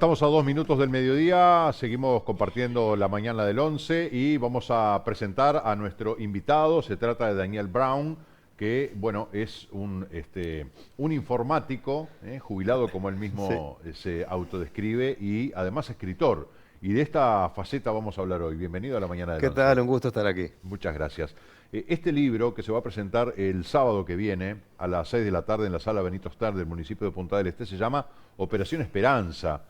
estamos a 2 minutos del mediodía, seguimos compartiendo la mañana del 11 y vamos a presentar a nuestro invitado. Se trata de Daniel Brown, que bueno, es un informático, jubilado como él mismo se autodescribe, y además escritor. Y de esta faceta vamos a hablar hoy. Bienvenido a la mañana del 11. ¿Qué tal? Un gusto estar aquí. Muchas gracias. Este libro, que se va a presentar el sábado que viene a las 6 de la tarde en la sala Benito Starr del municipio de Punta del Este, se llama Operación Esperanza.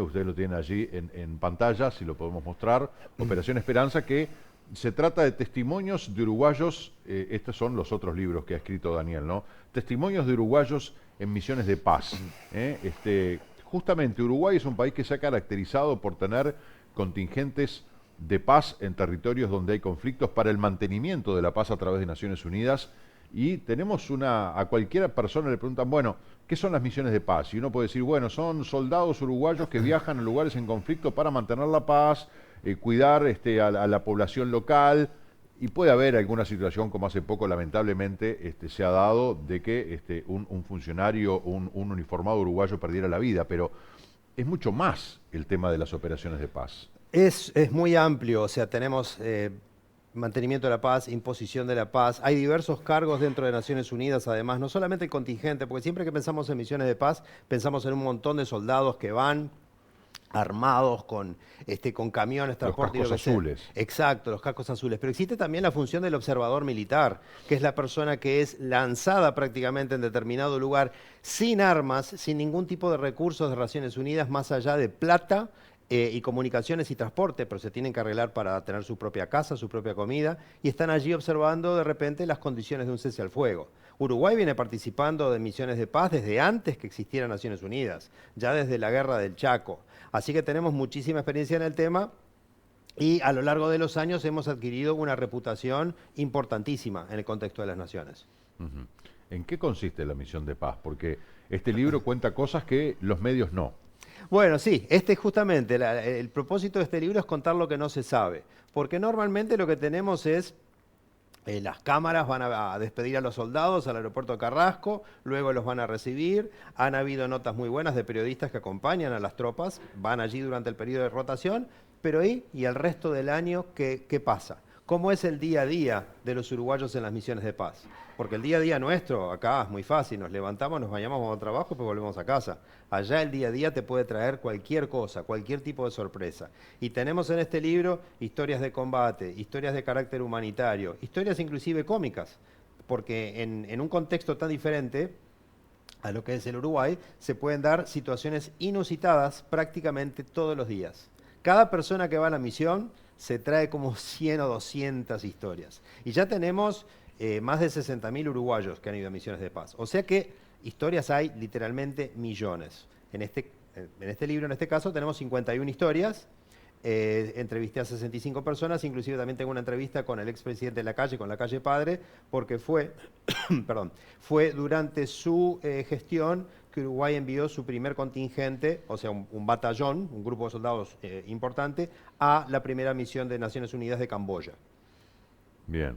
Ustedes lo tienen allí en pantalla, si lo podemos mostrar. Operación Esperanza, que se trata de testimonios de uruguayos. Estos son los otros libros que ha escrito Daniel, ¿no? Testimonios de uruguayos en misiones de paz. Justamente Uruguay es un país que se ha caracterizado por tener contingentes de paz en territorios donde hay conflictos para el mantenimiento de la paz a través de Naciones Unidas. Y tenemos a cualquier persona le preguntan, bueno, ¿qué son las misiones de paz? Y uno puede decir, bueno, son soldados uruguayos que viajan a lugares en conflicto para mantener la paz, cuidar a la población local. Y puede haber alguna situación, como hace poco lamentablemente se ha dado, de que un funcionario, un uniformado uruguayo perdiera la vida, pero es mucho más el tema de las operaciones de paz. Es muy amplio, o sea, tenemos mantenimiento de la paz, imposición de la paz. Hay diversos cargos dentro de Naciones Unidas, además, no solamente el contingente, porque siempre que pensamos en misiones de paz, pensamos en un montón de soldados que van armados con camiones, transporte los cascos azules. Exacto, los cascos azules. Pero existe también la función del observador militar, que es la persona que es lanzada prácticamente en determinado lugar sin armas, sin ningún tipo de recursos de Naciones Unidas más allá de plata y comunicaciones y transporte, pero se tienen que arreglar para tener su propia casa, su propia comida, y están allí observando de repente las condiciones de un cese al fuego. Uruguay viene participando de misiones de paz desde antes que existieran Naciones Unidas, ya desde la Guerra del Chaco. Así que tenemos muchísima experiencia en el tema y a lo largo de los años hemos adquirido una reputación importantísima en el contexto de las naciones. Uh-huh. ¿En qué consiste la misión de paz? Porque este libro cuenta cosas que los medios no. Bueno, sí, justamente el propósito de este libro es contar lo que no se sabe, porque normalmente lo que tenemos es las cámaras van a despedir a los soldados al aeropuerto de Carrasco, luego los van a recibir. Han habido notas muy buenas de periodistas que acompañan a las tropas, van allí durante el periodo de rotación, pero ahí y el resto del año, ¿qué pasa? ¿Cómo es el día a día de los uruguayos en las misiones de paz? Porque el día a día nuestro acá es muy fácil, nos levantamos, nos bañamos, vamos a trabajo y pues volvemos a casa. Allá el día a día te puede traer cualquier cosa, cualquier tipo de sorpresa. Y tenemos en este libro historias de combate, historias de carácter humanitario, historias inclusive cómicas, porque en un contexto tan diferente a lo que es el Uruguay, se pueden dar situaciones inusitadas prácticamente todos los días. Cada persona que va a la misión se trae como 100 o 200 historias. Y ya tenemos más de 60.000 uruguayos que han ido a misiones de paz. O sea que historias hay literalmente millones. En este libro, en este caso, tenemos 51 historias. Entrevisté a 65 personas, inclusive también tengo una entrevista con el expresidente de Lacalle, con Lacalle Padre, porque fue durante su gestión que Uruguay envió su primer contingente, o sea, un batallón, un grupo de soldados importante, a la primera misión de Naciones Unidas de Camboya. Bien.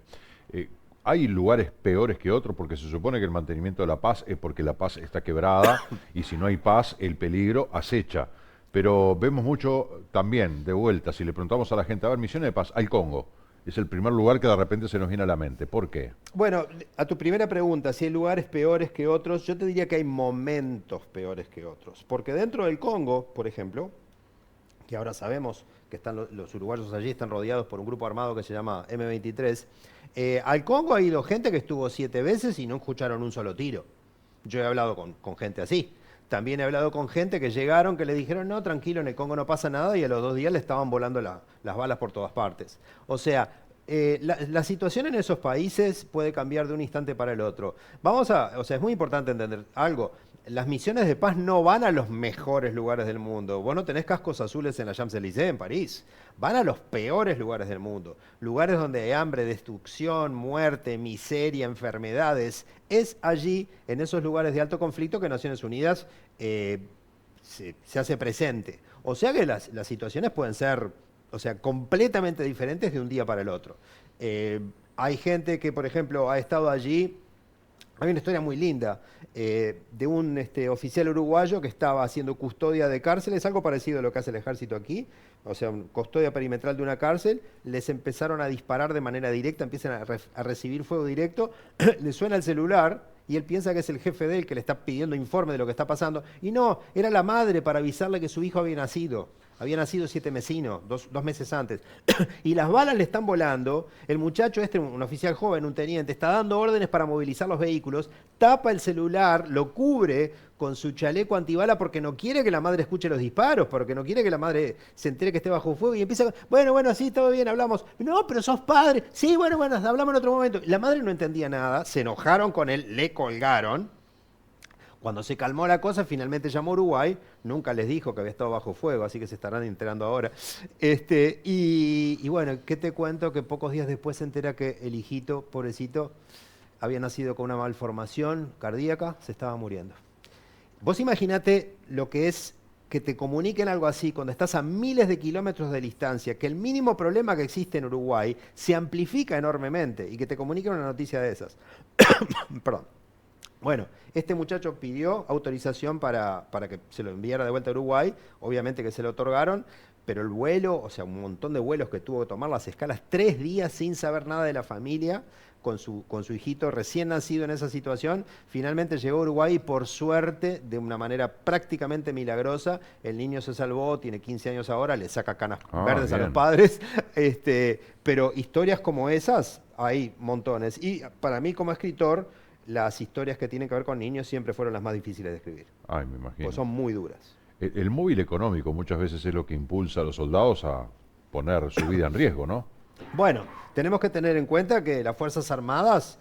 ¿Hay lugares peores que otros? Porque se supone que el mantenimiento de la paz es porque la paz está quebrada y si no hay paz, el peligro acecha. Pero vemos mucho también, de vuelta, si le preguntamos a la gente, a ver, misiones de paz, al Congo. Es el primer lugar que de repente se nos viene a la mente. ¿Por qué? Bueno, a tu primera pregunta, si hay lugares peores que otros, yo te diría que hay momentos peores que otros. Porque dentro del Congo, por ejemplo, que ahora sabemos que están los uruguayos allí, están rodeados por un grupo armado que se llama M23, al Congo ha ido gente que estuvo 7 veces y no escucharon un solo tiro. Yo he hablado con gente así. También he hablado con gente que llegaron, que le dijeron, no, tranquilo, en el Congo no pasa nada, y a los 2 días le estaban volando las balas por todas partes. O sea, la situación en esos países puede cambiar de un instante para el otro. O sea, es muy importante entender algo. Las misiones de paz no van a los mejores lugares del mundo. Vos no tenés cascos azules en la Champs-Élysées, en París. Van a los peores lugares del mundo. Lugares donde hay hambre, destrucción, muerte, miseria, enfermedades. Es allí, en esos lugares de alto conflicto, que Naciones Unidas se hace presente. O sea que las situaciones pueden ser, o sea, completamente diferentes de un día para el otro. Hay gente que, por ejemplo, ha estado allí Hay una historia muy linda de un oficial uruguayo que estaba haciendo custodia de cárceles, algo parecido a lo que hace el ejército aquí, o sea, custodia perimetral de una cárcel, les empezaron a disparar de manera directa, empiezan a recibir fuego directo, le suena el celular y él piensa que es el jefe de él que le está pidiendo informe de lo que está pasando, y no, era la madre para avisarle que su hijo había nacido 7 mesinos, dos meses antes. Y las balas le están volando. El muchacho un oficial joven, un teniente, está dando órdenes para movilizar los vehículos, tapa el celular, lo cubre con su chaleco antibala porque no quiere que la madre escuche los disparos, porque no quiere que la madre se entere que esté bajo fuego y empieza, bueno, sí, todo bien, hablamos. No, pero sos padre. Sí, bueno, hablamos en otro momento. La madre no entendía nada, se enojaron con él, le colgaron. Cuando se calmó la cosa, finalmente llamó a Uruguay, nunca les dijo que había estado bajo fuego, así que se estarán enterando ahora. Y bueno, ¿qué te cuento? Que pocos días después se entera que el hijito, pobrecito, había nacido con una malformación cardíaca, se estaba muriendo. Vos imaginate lo que es que te comuniquen algo así cuando estás a miles de kilómetros de distancia, que el mínimo problema que existe en Uruguay se amplifica enormemente y que te comuniquen una noticia de esas. Perdón. Bueno, este muchacho pidió autorización para que se lo enviara de vuelta a Uruguay, obviamente que se lo otorgaron, pero el vuelo, o sea, un montón de vuelos que tuvo que tomar, las escalas, 3 días sin saber nada de la familia, con su hijito recién nacido en esa situación, finalmente llegó a Uruguay y por suerte, de una manera prácticamente milagrosa, el niño se salvó, tiene 15 años ahora, le saca canas verdes bien. a los padres, pero historias como esas hay montones. Y para mí como escritor, las historias que tienen que ver con niños siempre fueron las más difíciles de escribir, Ay, me imagino. pues son muy duras. El móvil económico muchas veces es lo que impulsa a los soldados a poner su vida en riesgo, ¿no? Bueno, tenemos que tener en cuenta que las Fuerzas Armadas,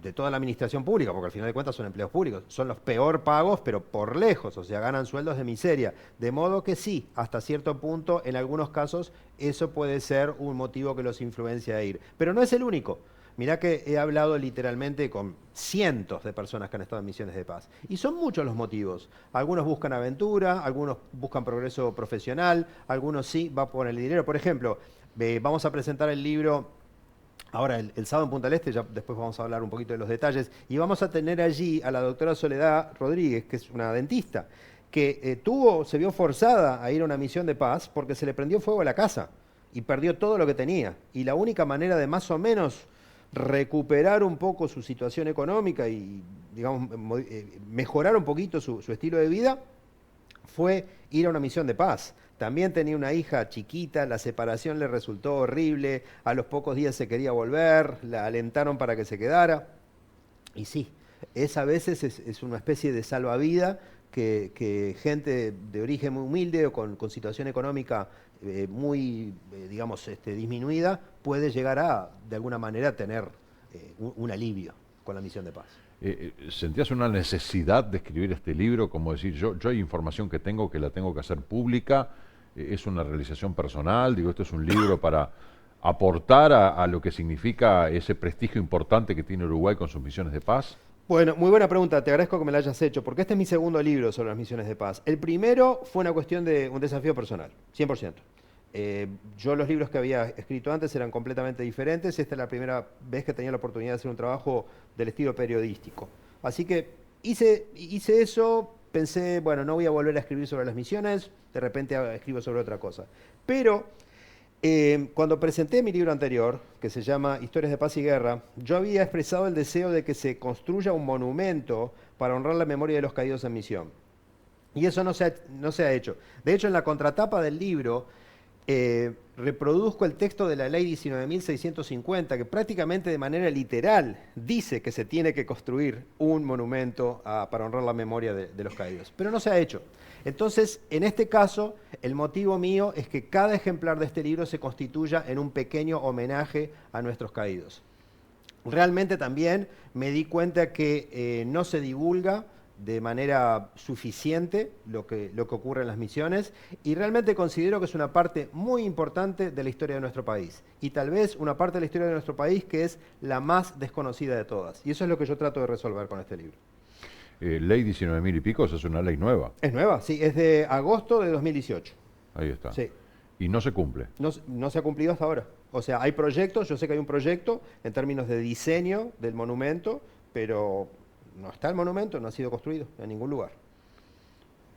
de toda la administración pública, porque al final de cuentas son empleos públicos, son los peor pagos, pero por lejos, o sea, ganan sueldos de miseria. De modo que sí, hasta cierto punto, en algunos casos, eso puede ser un motivo que los influencia a ir. Pero no es el único. Mirá que he hablado literalmente con cientos de personas que han estado en misiones de paz. Y son muchos los motivos. Algunos buscan aventura, algunos buscan progreso profesional, algunos sí, va por el dinero. Por ejemplo, vamos a presentar el libro ahora el sábado en Punta del Este, ya después vamos a hablar un poquito de los detalles, y vamos a tener allí a la doctora Soledad Rodríguez, que es una dentista, que se vio forzada a ir a una misión de paz porque se le prendió fuego a la casa y perdió todo lo que tenía. Y la única manera de más o menos recuperar un poco su situación económica y, digamos, mejorar un poquito su estilo de vida fue ir a una misión de paz. También tenía una hija chiquita, la separación le resultó horrible, a los pocos días se quería volver, la alentaron para que se quedara. Y sí, esa a veces es una especie de salvavidas que gente de origen muy humilde o con situación económica muy, digamos, disminuida, puede llegar a, de alguna manera, tener un alivio con la misión de paz. ¿Sentías una necesidad de escribir este libro? Como decir, yo hay información que tengo que la tengo que hacer pública, es una realización personal, digo, esto es un libro para aportar a lo que significa ese prestigio importante que tiene Uruguay con sus misiones de paz. Bueno, muy buena pregunta, te agradezco que me la hayas hecho, porque este es mi segundo libro sobre las misiones de paz. El primero fue una cuestión de un desafío personal, 100%. Yo los libros que había escrito antes eran completamente diferentes, esta es la primera vez que tenía la oportunidad de hacer un trabajo del estilo periodístico. Así que hice eso, pensé, bueno, no voy a volver a escribir sobre las misiones, de repente escribo sobre otra cosa. Pero cuando presenté mi libro anterior, que se llama Historias de Paz y Guerra, yo había expresado el deseo de que se construya un monumento para honrar la memoria de los caídos en misión. Y eso no se ha hecho. De hecho, en la contratapa del libro reproduzco el texto de la ley 19.650, que prácticamente de manera literal dice que se tiene que construir un monumento para honrar la memoria de los caídos. Pero no se ha hecho. Entonces, en este caso, el motivo mío es que cada ejemplar de este libro se constituya en un pequeño homenaje a nuestros caídos. Realmente también me di cuenta que no se divulga de manera suficiente lo que ocurre en las misiones y realmente considero que es una parte muy importante de la historia de nuestro país y tal vez una parte de la historia de nuestro país que es la más desconocida de todas. Y eso es lo que yo trato de resolver con este libro. Ley 19.000 y pico, esa es una ley nueva. Es nueva, sí, es de agosto de 2018. Ahí está. Sí. Y no se cumple. No se ha cumplido hasta ahora. O sea, hay proyectos, yo sé que hay un proyecto en términos de diseño del monumento, pero no está el monumento, no ha sido construido en ningún lugar.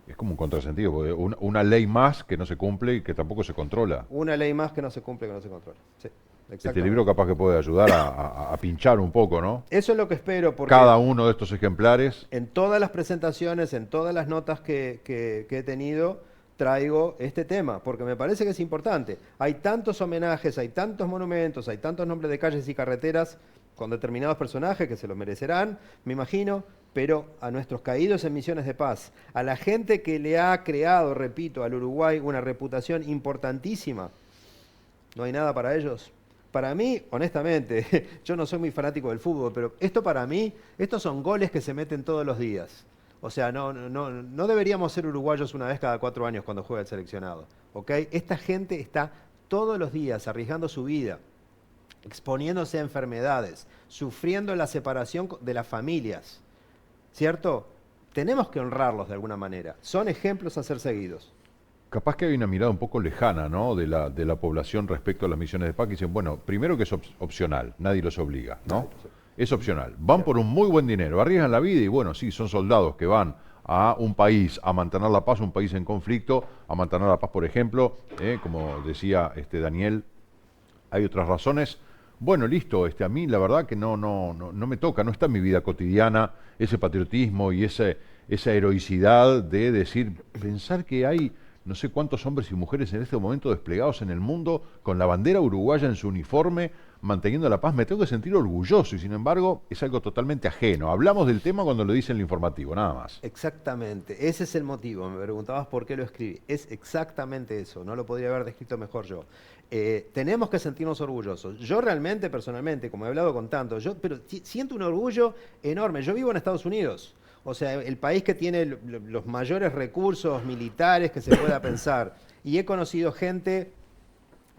Es como un contrasentido, porque una ley más que no se cumple y que tampoco se controla. Una ley más que no se cumple, que no se controla. Sí, Este libro capaz que puede ayudar a pinchar un poco, ¿no? Eso es lo que espero, porque cada uno de estos ejemplares. en todas las presentaciones, en todas las notas que he tenido, traigo este tema, porque me parece que es importante. Hay tantos homenajes, hay tantos monumentos, hay tantos nombres de calles y carreteras con determinados personajes que se lo merecerán, me imagino, pero a nuestros caídos en misiones de paz, a la gente que le ha creado, repito, al Uruguay una reputación importantísima, ¿no hay nada para ellos? Para mí, honestamente, yo no soy muy fanático del fútbol, pero esto para mí, estos son goles que se meten todos los días. O sea, no deberíamos ser uruguayos una vez cada 4 años cuando juega el seleccionado, ¿ok? Esta gente está todos los días arriesgando su vida, exponiéndose a enfermedades, sufriendo la separación de las familias, ¿cierto? Tenemos que honrarlos de alguna manera. Son ejemplos a ser seguidos. Capaz que hay una mirada un poco lejana, ¿no?, de la población respecto a las misiones de paz, que dicen, bueno, primero que es opcional, nadie los obliga, ¿no? Es opcional. Van por un muy buen dinero, arriesgan la vida y bueno, sí, son soldados que van a un país a mantener la paz, un país en conflicto, a mantener la paz, por ejemplo, como decía Daniel, hay otras razones. Bueno, listo, a mí la verdad que no me toca, no está en mi vida cotidiana ese patriotismo y esa heroicidad de decir, pensar que hay no sé cuántos hombres y mujeres en este momento desplegados en el mundo con la bandera uruguaya en su uniforme, manteniendo la paz, me tengo que sentir orgulloso y sin embargo es algo totalmente ajeno. Hablamos del tema cuando lo dice en el informativo, nada más. Exactamente, ese es el motivo. Me preguntabas por qué lo escribí. Es exactamente eso, no lo podría haber descrito mejor yo. Tenemos que sentirnos orgullosos. Yo realmente, personalmente, como he hablado con tantos, pero siento un orgullo enorme. Yo vivo en Estados Unidos. O sea, el país que tiene los mayores recursos militares que se pueda pensar. Y he conocido gente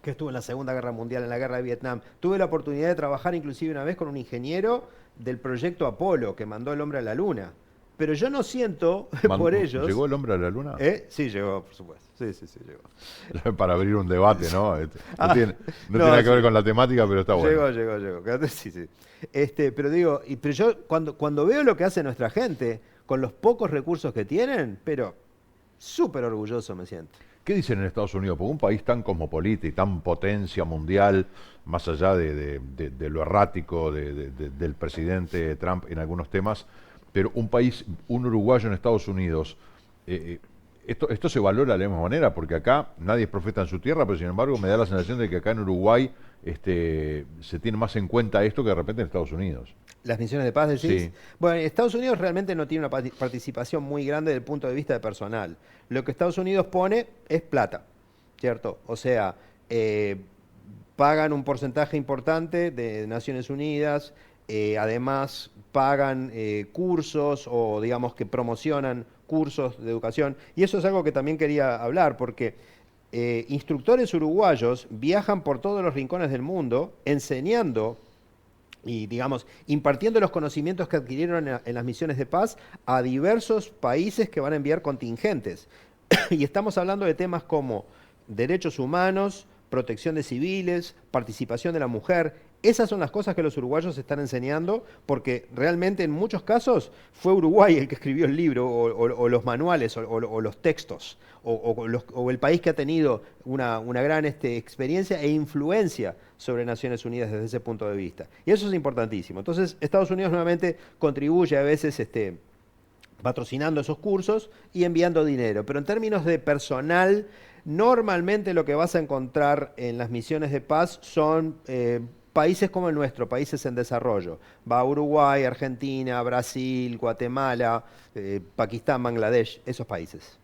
que estuvo en la Segunda Guerra Mundial, en la Guerra de Vietnam. Tuve la oportunidad de trabajar inclusive una vez con un ingeniero del proyecto Apolo, que mandó el hombre a la Luna. Pero yo no siento por ellos... ¿Llegó el hombre a la Luna? Sí, llegó, por supuesto. Sí, llegó. Para abrir un debate, ¿no? No tiene nada que ver con la temática, pero está bueno. Llegó. Sí. Pero digo, pero yo cuando veo lo que hace nuestra gente, con los pocos recursos que tienen, pero súper orgulloso me siento. ¿Qué dicen en Estados Unidos? Porque un país tan cosmopolita y tan potencia mundial, más allá de lo errático del presidente Trump en algunos temas, pero un uruguayo en Estados Unidos, esto se valora de la misma manera, porque acá nadie es profeta en su tierra, pero sin embargo me da la sensación de que acá en Uruguay se tiene más en cuenta esto que de repente en Estados Unidos. ¿Las misiones de paz decís? Sí. Bueno, Estados Unidos realmente no tiene una participación muy grande desde el punto de vista de personal. Lo que Estados Unidos pone es plata, ¿cierto? O sea, pagan un porcentaje importante de Naciones Unidas, además pagan cursos o digamos que promocionan cursos de educación. Y eso es algo que también quería hablar, porque instructores uruguayos viajan por todos los rincones del mundo enseñando y, digamos, impartiendo los conocimientos que adquirieron en las misiones de paz a diversos países que van a enviar contingentes. Y estamos hablando de temas como derechos humanos, protección de civiles, participación de la mujer. Esas son las cosas que los uruguayos están enseñando, porque realmente en muchos casos fue Uruguay el que escribió el libro, o los manuales, o los textos, o el país que ha tenido una gran experiencia e influencia sobre Naciones Unidas desde ese punto de vista. Y eso es importantísimo. Entonces, Estados Unidos nuevamente contribuye a veces patrocinando esos cursos y enviando dinero. Pero en términos de personal, normalmente lo que vas a encontrar en las misiones de paz son países como el nuestro, países en desarrollo. Va a Uruguay, Argentina, Brasil, Guatemala, Pakistán, Bangladesh, esos países.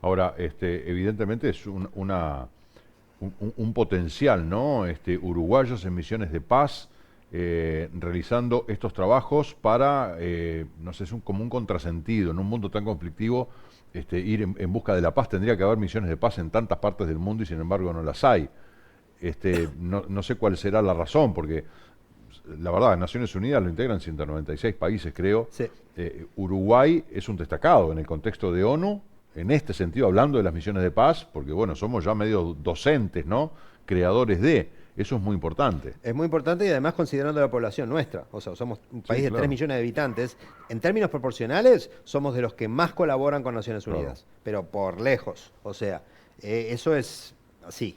Ahora, evidentemente es un potencial, ¿no? Uruguayos en misiones de paz realizando estos trabajos para, no sé, es como un contrasentido. En un mundo tan conflictivo, ir en busca de la paz. Tendría que haber misiones de paz en tantas partes del mundo y sin embargo no las hay. No sé cuál será la razón, porque la verdad, en Naciones Unidas lo integran 196 países, creo. Sí. Uruguay es un destacado en el contexto de ONU, en este sentido, hablando de las misiones de paz, porque bueno, somos ya medio docentes, ¿no? Creadores de. Eso es muy importante. Es muy importante y además considerando la población nuestra. O sea, somos un país de 3 millones de habitantes. En términos proporcionales, somos de los que más colaboran con Naciones Unidas. Pero por lejos. O sea, eso es así.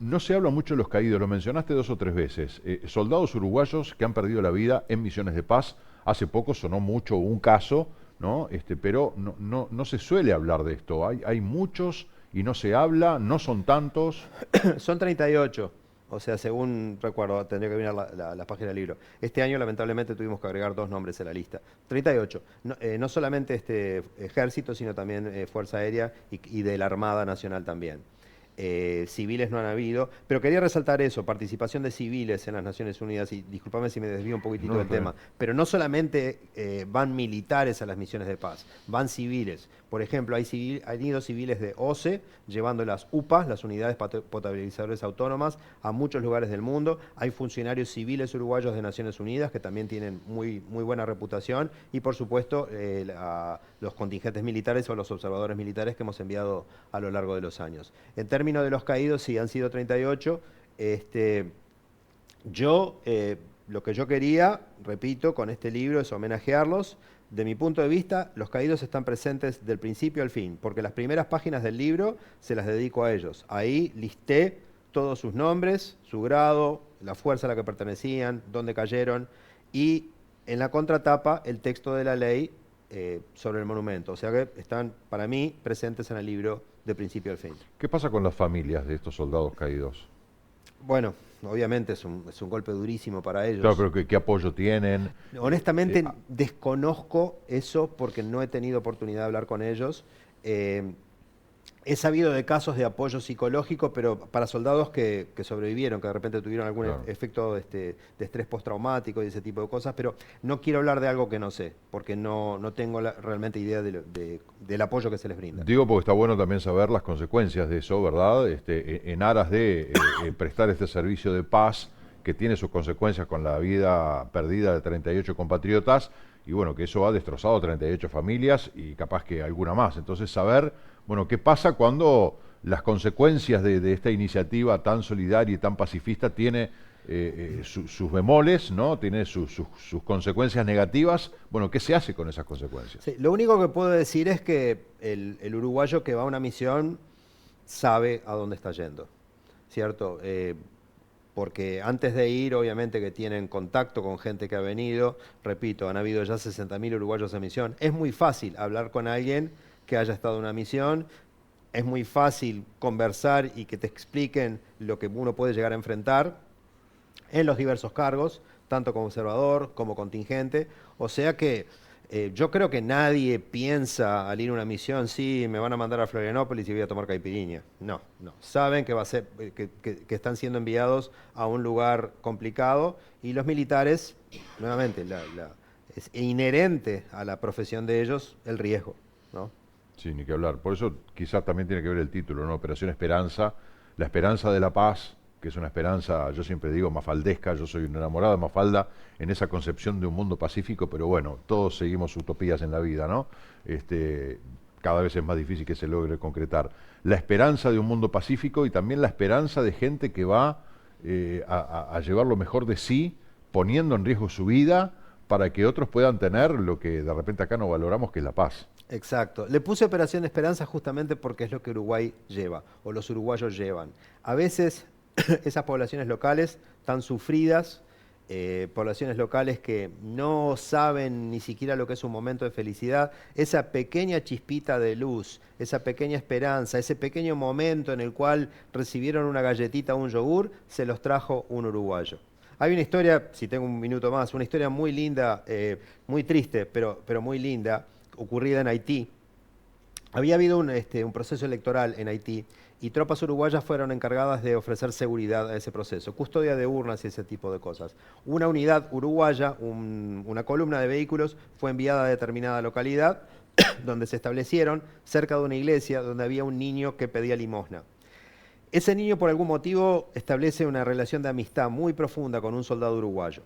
No se habla mucho de los caídos, lo mencionaste 2 o 3 veces. Soldados uruguayos que han perdido la vida en misiones de paz. Hace poco sonó mucho un caso, ¿no? Pero no se suele hablar de esto. Hay muchos y no se habla, no son tantos. Son 38. O sea, según recuerdo, tendría que mirar la página del libro. Este año, lamentablemente, tuvimos que agregar 2 nombres en la lista. 38. No solamente ejército, sino también Fuerza Aérea y de la Armada Nacional también. Civiles no han habido, pero quería resaltar eso, participación de civiles en las Naciones Unidas, y discúlpame si me desvío un poquitito del tema, pero no solamente van militares a las misiones de paz, van civiles. Por ejemplo, han ido civiles de OCE llevando las UPAs, las unidades potabilizadoras autónomas, a muchos lugares del mundo. Hay funcionarios civiles uruguayos de Naciones Unidas que también tienen muy buena reputación, y por supuesto los contingentes militares o los observadores militares que hemos enviado a lo largo de los años. En términos de los caídos, sí, han sido 38. Lo que yo quería, repito, con este libro es homenajearlos. De mi punto de vista, los caídos están presentes del principio al fin, porque las primeras páginas del libro se las dedico a ellos. Ahí listé todos sus nombres, su grado, la fuerza a la que pertenecían, dónde cayeron, y en la contratapa el texto de la ley sobre el monumento. O sea que están, para mí, presentes en el libro de principio al fin. ¿Qué pasa con las familias de estos soldados caídos? Bueno, obviamente es un golpe durísimo para ellos. Claro, pero ¿qué apoyo tienen? Honestamente desconozco eso porque no he tenido oportunidad de hablar con ellos. He sabido de casos de apoyo psicológico, pero para soldados que sobrevivieron, que de repente tuvieron algún efecto de estrés postraumático y ese tipo de cosas, pero no quiero hablar de algo que no sé, porque no tengo realmente idea del apoyo que se les brinda. Digo porque está bueno también saber las consecuencias de eso, ¿verdad? En aras de prestar este servicio de paz que tiene sus consecuencias con la vida perdida de 38 compatriotas, y bueno, que eso ha destrozado 38 familias y capaz que alguna más. Entonces saber, bueno, qué pasa cuando las consecuencias de esta iniciativa tan solidaria y tan pacifista tiene sus bemoles, ¿no? Tiene sus consecuencias negativas. Bueno, ¿qué se hace con esas consecuencias? Sí, lo único que puedo decir es que el uruguayo que va a una misión sabe a dónde está yendo, ¿cierto? Porque antes de ir, obviamente que tienen contacto con gente que ha venido. Repito, han habido ya 60.000 uruguayos en misión. Es muy fácil hablar con alguien que haya estado en una misión. Es muy fácil conversar y que te expliquen lo que uno puede llegar a enfrentar en los diversos cargos, tanto como observador como contingente. O sea que yo creo que nadie piensa al ir a una misión, sí, me van a mandar a Florianópolis y voy a tomar caipirinha. No. Saben que va a ser, que están siendo enviados a un lugar complicado, y los militares, nuevamente, es inherente a la profesión de ellos el riesgo, ¿no? Sí, ni que hablar. Por eso quizás también tiene que ver el título, ¿no? Operación Esperanza, la esperanza de la paz, que es una esperanza, yo siempre digo, mafaldesca. Yo soy un enamorado de Mafalda en esa concepción de un mundo pacífico, pero bueno, todos seguimos utopías en la vida, ¿no? Cada vez es más difícil que se logre concretar. La esperanza de un mundo pacífico y también la esperanza de gente que va a llevar lo mejor de sí, poniendo en riesgo su vida para que otros puedan tener lo que de repente acá no valoramos, que es la paz. Exacto. Le puse Operación Esperanza justamente porque es lo que Uruguay lleva, o los uruguayos llevan. A veces esas poblaciones locales tan sufridas, poblaciones locales que no saben ni siquiera lo que es un momento de felicidad, esa pequeña chispita de luz, esa pequeña esperanza, ese pequeño momento en el cual recibieron una galletita o un yogur, se los trajo un uruguayo. Hay una historia, si tengo un minuto más, una historia muy linda, muy triste, pero muy linda, ocurrida en Haití. Había habido un proceso electoral en Haití y tropas uruguayas fueron encargadas de ofrecer seguridad a ese proceso, custodia de urnas y ese tipo de cosas. Una unidad uruguaya, una columna de vehículos, fue enviada a determinada localidad donde se establecieron cerca de una iglesia donde había un niño que pedía limosna. Ese niño, por algún motivo, establece una relación de amistad muy profunda con un soldado uruguayo.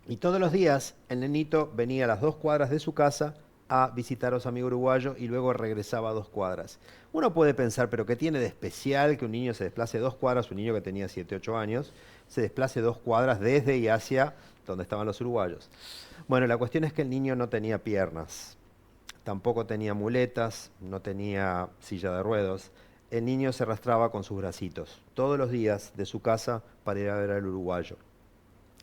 Y todos los días el nenito venía a las 2 cuadras de su casa a visitar a su amigo uruguayo y luego regresaba a 2 cuadras. Uno puede pensar, pero ¿qué tiene de especial que un niño se desplace 2 cuadras, un niño que tenía 7, 8 años, se desplace 2 cuadras desde y hacia donde estaban los uruguayos? Bueno, la cuestión es que el niño no tenía piernas, tampoco tenía muletas, no tenía silla de ruedas. El niño se arrastraba con sus bracitos todos los días de su casa para ir a ver al uruguayo.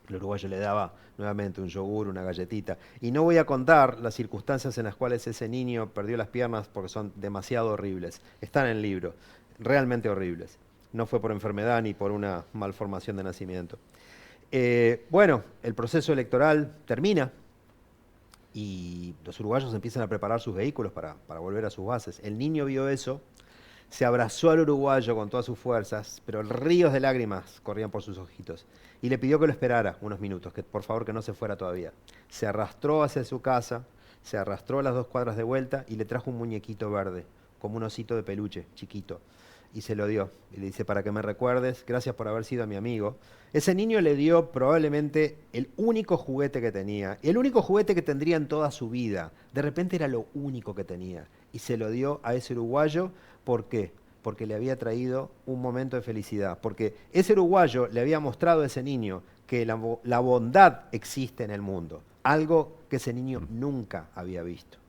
El uruguayo le daba nuevamente un yogur, una galletita. Y no voy a contar las circunstancias en las cuales ese niño perdió las piernas porque son demasiado horribles. Están en el libro, realmente horribles. No fue por enfermedad ni por una malformación de nacimiento. Bueno, el proceso electoral termina y los uruguayos empiezan a preparar sus vehículos para volver a sus bases. El niño vio eso, se abrazó al uruguayo con todas sus fuerzas, pero ríos de lágrimas corrían por sus ojitos. Y le pidió que lo esperara unos minutos, que por favor que no se fuera todavía. Se arrastró hacia su casa, se arrastró las 2 cuadras de vuelta y le trajo un muñequito verde, como un osito de peluche, chiquito. Y se lo dio. Y le dice, para que me recuerdes, gracias por haber sido mi amigo. Ese niño le dio probablemente el único juguete que tenía, el único juguete que tendría en toda su vida. De repente era lo único que tenía. Y se lo dio a ese uruguayo. ¿Por qué? Porque le había traído un momento de felicidad. Porque ese uruguayo le había mostrado a ese niño que la bondad existe en el mundo. Algo que ese niño nunca había visto.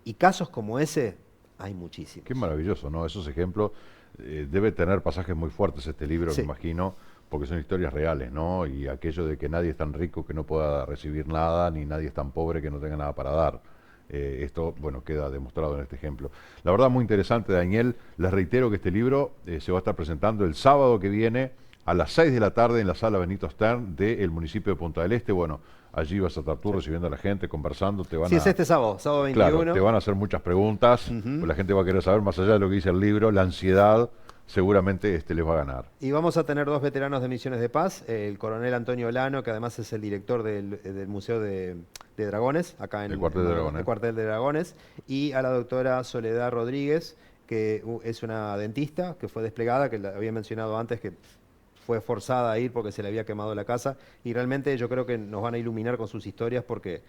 Y casos como ese hay muchísimos. Qué maravilloso, ¿no? Esos ejemplos. Debe tener pasajes muy fuertes este libro, Sí. me imagino, porque son historias reales, ¿no? Y aquello de que nadie es tan rico que no pueda recibir nada, ni nadie es tan pobre que no tenga nada para dar. Esto, bueno, queda demostrado en este ejemplo. La verdad, muy interesante, Daniel. Les reitero que este libro se va a estar presentando el sábado que viene a las 6 de la tarde en la sala Benito Stern del municipio de Punta del Este. Bueno, allí vas a estar tú recibiendo a la gente, conversando, te van Sí, a... es este sábado, sábado 21. Claro, te van a hacer muchas preguntas, pues la gente va a querer saber, más allá de lo que dice el libro, la ansiedad seguramente les va a ganar. Y vamos a tener 2 veteranos de Misiones de Paz, el coronel Antonio Olano, que además es el director del Museo de Dragones, acá en El Cuartel de Dragones. el Cuartel de Dragones, y a la doctora Soledad Rodríguez, que es una dentista que fue desplegada, que la había mencionado antes, que fue forzada a ir porque se le había quemado la casa, y realmente yo creo que nos van a iluminar con sus historias porque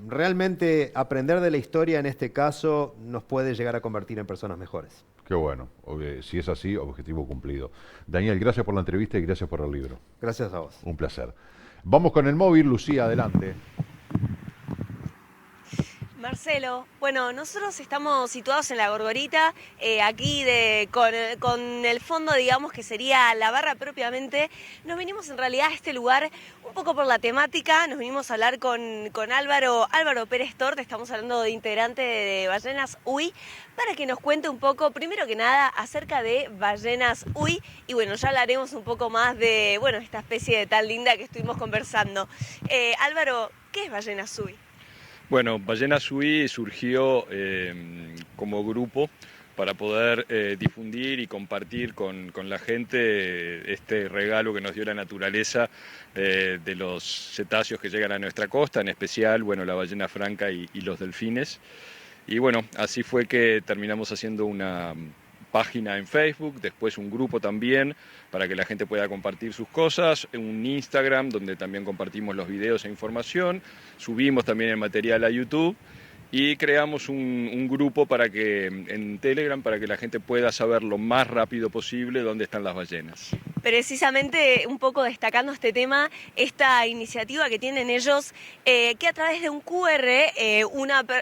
realmente aprender de la historia en este caso nos puede llegar a convertir en personas mejores. Qué bueno, si es así, objetivo cumplido. Daniel, gracias por la entrevista y gracias por el libro. Gracias a vos. Un placer. Vamos con el móvil, Lucía, adelante. Marcelo, bueno, nosotros estamos situados en la Gorgorita, aquí con el fondo, digamos, que sería la barra propiamente. Nos venimos en realidad a este lugar un poco por la temática, nos venimos a hablar con Álvaro Pérez Tort, estamos hablando de integrante de Ballenas UI, para que nos cuente un poco, primero que nada, acerca de Ballenas UI, y bueno, ya hablaremos un poco más de, bueno, esta especie de tan linda que estuvimos conversando. Álvaro, ¿qué es Ballenas UI? Bueno, Ballenas UI surgió como grupo para poder difundir y compartir con la gente este regalo que nos dio la naturaleza de los cetáceos que llegan a nuestra costa, en especial, bueno, la ballena franca y los delfines. Y bueno, así fue que terminamos haciendo una página en Facebook, después un grupo también para que la gente pueda compartir sus cosas, un Instagram donde también compartimos los videos e información, subimos también el material a YouTube y creamos un grupo en Telegram para que la gente pueda saber lo más rápido posible dónde están las ballenas. Precisamente un poco destacando este tema, esta iniciativa que tienen ellos, que a través de un QR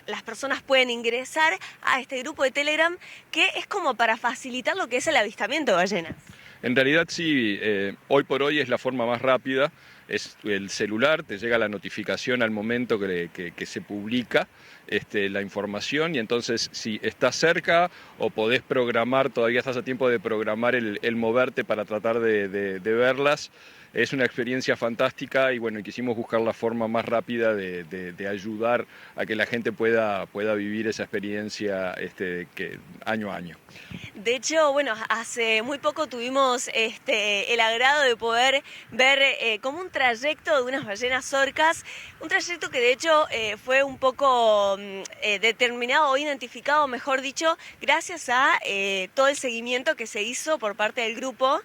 las personas pueden ingresar a este grupo de Telegram, que es como para facilitar lo que es el avistamiento de ballenas. En realidad sí, hoy por hoy es la forma más rápida, es el celular, te llega la notificación al momento que se publica la información y entonces si estás cerca o podés programar, todavía estás a tiempo de programar el moverte para tratar de verlas. Es una experiencia fantástica y bueno, quisimos buscar la forma más rápida de ayudar a que la gente pueda vivir esa experiencia año a año. De hecho, bueno, hace muy poco tuvimos el agrado de poder ver como un trayecto de unas ballenas orcas, un trayecto que de hecho fue un poco determinado o identificado, mejor dicho, gracias a todo el seguimiento que se hizo por parte del grupo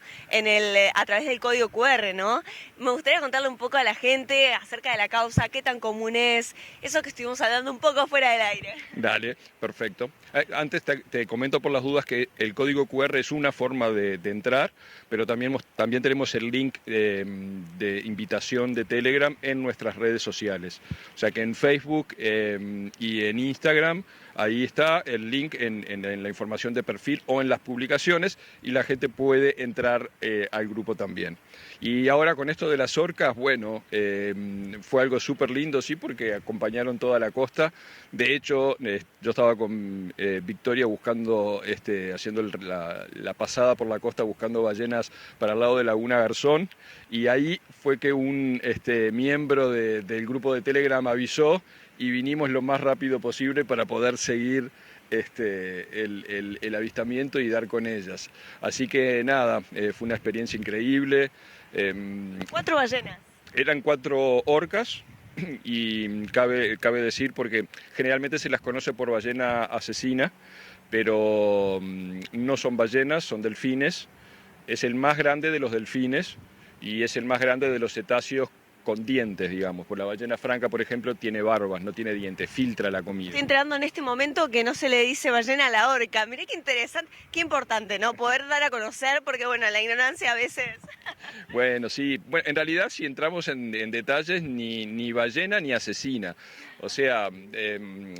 a través del código QR, ¿no? Me gustaría contarle un poco a la gente acerca de la causa, qué tan común es, eso que estuvimos hablando un poco fuera del aire. Dale, perfecto. Antes te comento por las dudas que el código QR es una forma de entrar, pero también tenemos el link de invitación de Telegram en nuestras redes sociales. O sea que en Facebook y en Instagram, ahí está el link en la información de perfil o en las publicaciones y la gente puede entrar al grupo también. Y ahora con esto de las orcas, bueno, fue algo súper lindo, sí, porque acompañaron toda la costa. De hecho, yo estaba con Victoria buscando, haciendo la pasada por la costa buscando ballenas para el lado de Laguna Garzón, y ahí fue que un miembro del grupo de Telegram avisó y vinimos lo más rápido posible para poder seguir el avistamiento y dar con ellas. Así que nada, fue una experiencia increíble. 4 ballenas. Eran 4 orcas y cabe decir, porque generalmente se las conoce por ballena asesina, pero no son ballenas, son delfines. Es el más grande de los delfines y es el más grande de los cetáceos con dientes, digamos. Por la ballena franca, por ejemplo, tiene barbas, no tiene dientes, filtra la comida. Estoy enterando en este momento que no se le dice ballena a la orca. Mirá qué interesante, qué importante, ¿no? Poder dar a conocer, porque bueno, la ignorancia a veces... Bueno, sí. Bueno, en realidad, si entramos en detalles, ni ballena ni asesina. O sea,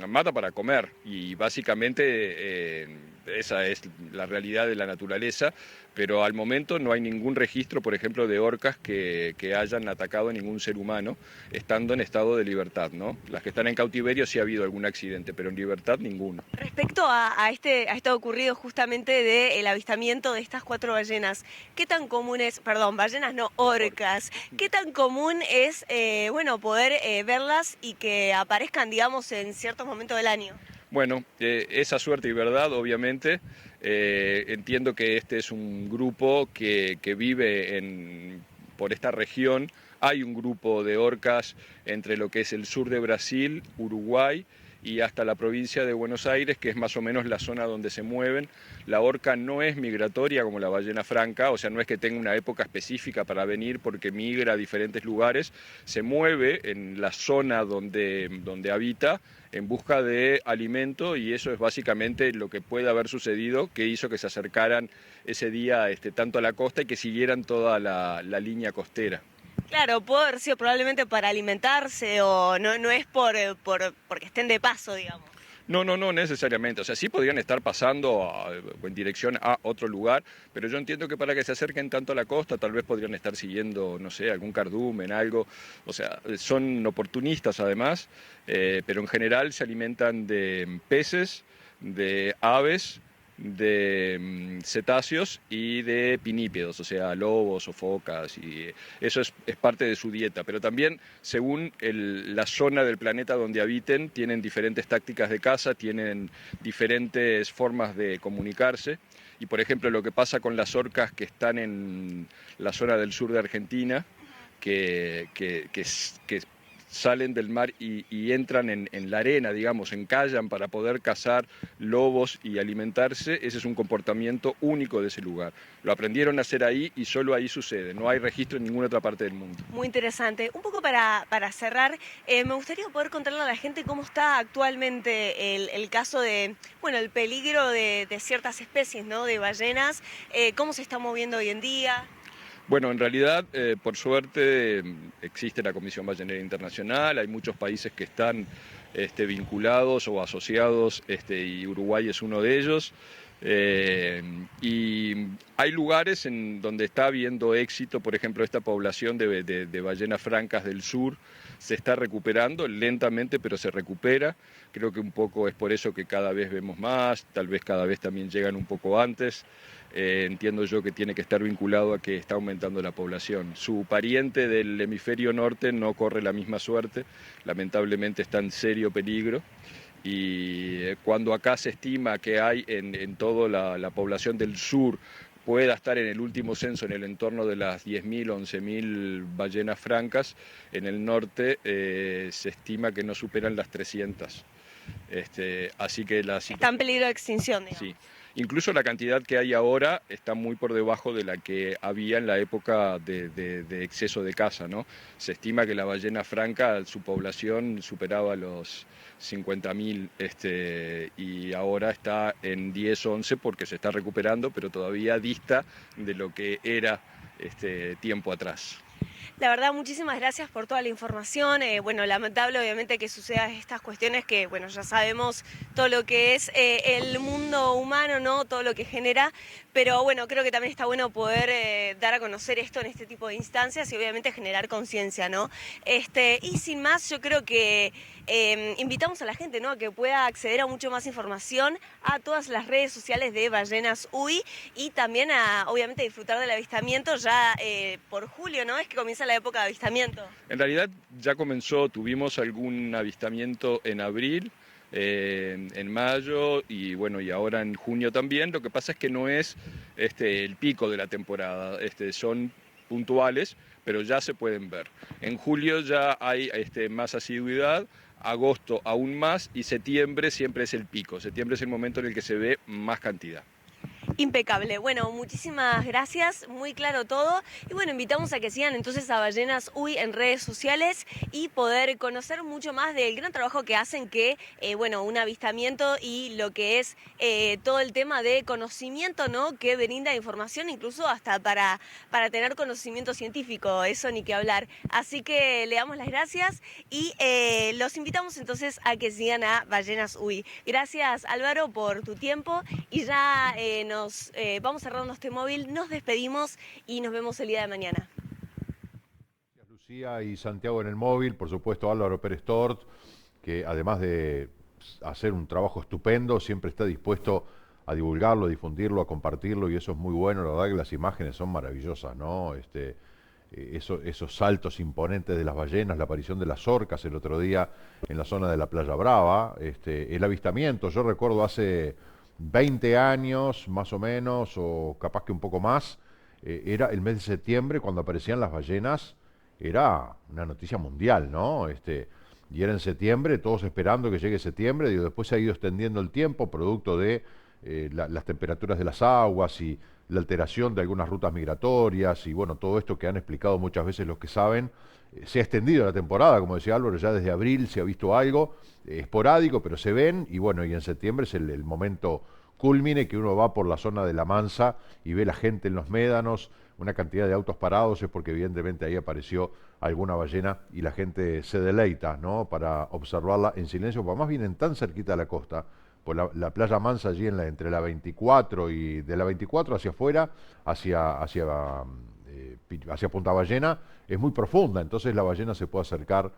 mata para comer y básicamente esa es la realidad de la naturaleza, pero al momento no hay ningún registro, por ejemplo, de orcas que hayan atacado a ningún ser humano estando en estado de libertad, ¿no? Las que están en cautiverio sí ha habido algún accidente, pero en libertad ninguno. Respecto a esto ocurrido justamente del avistamiento de estas 4 ballenas, ¿qué tan común es, perdón, ballenas no, orcas, qué tan común es, bueno, poder verlas y que aparezcan, digamos, en ciertos momentos del año? Bueno, esa suerte y verdad, obviamente. Entiendo que este es un grupo que vive por esta región. Hay un grupo de orcas entre lo que es el sur de Brasil, Uruguay y hasta la provincia de Buenos Aires, que es más o menos la zona donde se mueven. La orca no es migratoria como la ballena franca, o sea, no es que tenga una época específica para venir porque migra a diferentes lugares, se mueve en la zona donde habita en busca de alimento, y eso es básicamente lo que puede haber sucedido que hizo que se acercaran ese día tanto a la costa y que siguieran toda la línea costera. Claro, puede haber sido probablemente para alimentarse o no es porque estén de paso, digamos. No necesariamente. O sea, sí podrían estar pasando en dirección a otro lugar, pero yo entiendo que para que se acerquen tanto a la costa, tal vez podrían estar siguiendo, no sé, algún cardumen, algo. O sea, son oportunistas además, pero en general se alimentan de peces, de aves, de cetáceos y de pinípedos, o sea, lobos o focas, y eso es parte de su dieta. Pero también, según la zona del planeta donde habiten, tienen diferentes tácticas de caza, tienen diferentes formas de comunicarse. Y, por ejemplo, lo que pasa con las orcas que están en la zona del sur de Argentina, que salen del mar y entran en la arena, digamos, encallan para poder cazar lobos y alimentarse. Ese es un comportamiento único de ese lugar. Lo aprendieron a hacer ahí y solo ahí sucede. No hay registro en ninguna otra parte del mundo. Muy interesante. Un poco para cerrar, me gustaría poder contarle a la gente cómo está actualmente el caso de, bueno, el peligro de ciertas especies, ¿no? De ballenas, cómo se está moviendo hoy en día. Bueno, en realidad, por suerte, existe la Comisión Ballenera Internacional, hay muchos países que están vinculados o asociados, y Uruguay es uno de ellos. Y hay lugares en donde está habiendo éxito, por ejemplo, esta población de ballenas francas del sur se está recuperando lentamente, pero se recupera. Creo que un poco es por eso que cada vez vemos más, tal vez cada vez también llegan un poco antes. Entiendo yo que tiene que estar vinculado a que está aumentando la población. Su pariente del hemisferio norte no corre la misma suerte, lamentablemente está en serio peligro. Y cuando acá se estima que hay en toda la población del sur pueda estar en el último censo en el entorno de las 10.000, 11.000 ballenas francas. En el norte se estima que no superan las 300. Así que está en peligro de extinción, digamos. Sí. Incluso la cantidad que hay ahora está muy por debajo de la que había en la época de exceso de caza, ¿no? Se estima que la ballena franca, su población superaba los 50.000, y ahora está en 10, 11 porque se está recuperando, pero todavía dista de lo que era tiempo atrás. La verdad, muchísimas gracias por toda la información. Bueno, lamentable obviamente que sucedan estas cuestiones que, bueno, ya sabemos todo lo que es el mundo humano, ¿no? Todo lo que genera, pero bueno, creo que también está bueno poder dar a conocer esto en este tipo de instancias y obviamente generar conciencia, ¿no? Y sin más, yo creo que invitamos a la gente, ¿no?, a que pueda acceder a mucho más información a todas las redes sociales de Ballenas UI y también a, obviamente, disfrutar del avistamiento ya por julio, ¿no? Es que comienza la época de avistamiento. En realidad ya comenzó, tuvimos algún avistamiento en abril, en mayo y bueno, y ahora en junio también. Lo que pasa es que no es el pico de la temporada, son puntuales, pero ya se pueden ver. En julio ya hay más asiduidad, agosto aún más y septiembre siempre es el pico. Septiembre es el momento en el que se ve más cantidad. Impecable. Bueno, muchísimas gracias, muy claro todo. Y bueno, invitamos a que sigan entonces a Ballenas UI en redes sociales y poder conocer mucho más del gran trabajo que hacen, que, bueno, un avistamiento y lo que es todo el tema de conocimiento, ¿no?, que brinda información incluso hasta para tener conocimiento científico, eso ni que hablar. Así que le damos las gracias y los invitamos entonces a que sigan a Ballenas UI. Gracias, Álvaro, por tu tiempo y ya vamos cerrando este móvil, nos despedimos y nos vemos el día de mañana. Gracias, Lucía y Santiago en el móvil, por supuesto Álvaro Pérez Tort, que además de hacer un trabajo estupendo, siempre está dispuesto a divulgarlo, a difundirlo, a compartirlo, y eso es muy bueno. La verdad que las imágenes son maravillosas, ¿no? Esos saltos imponentes de las ballenas, la aparición de las orcas el otro día en la zona de la Playa Brava, el avistamiento, yo recuerdo hace 20 años más o menos, o capaz que un poco más, era el mes de septiembre cuando aparecían las ballenas, era una noticia mundial, ¿no? Y era en septiembre, todos esperando que llegue septiembre, digo, después se ha ido extendiendo el tiempo, producto de las temperaturas de las aguas y la alteración de algunas rutas migratorias, y bueno, todo esto que han explicado muchas veces los que saben. Se ha extendido la temporada, como decía Álvaro, ya desde abril se ha visto algo esporádico, pero se ven, y bueno, y en septiembre es el momento cúlmine, que uno va por la zona de La Mansa y ve la gente en los médanos, una cantidad de autos parados, es porque evidentemente ahí apareció alguna ballena y la gente se deleita, ¿no?, para observarla en silencio, porque además vienen tan cerquita de la costa, pues la playa Mansa allí entre la 24 y de la 24 hacia afuera, hacia Punta Ballena, es muy profunda, entonces la ballena se puede acercar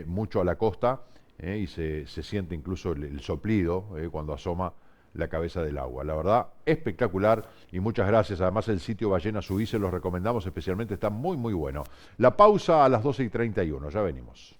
mucho a la costa y se siente incluso el soplido cuando asoma la cabeza del agua. La verdad, espectacular, y muchas gracias. Además, el sitio Ballenas UI se los recomendamos especialmente, está muy muy bueno. La pausa a las 12:31, ya venimos.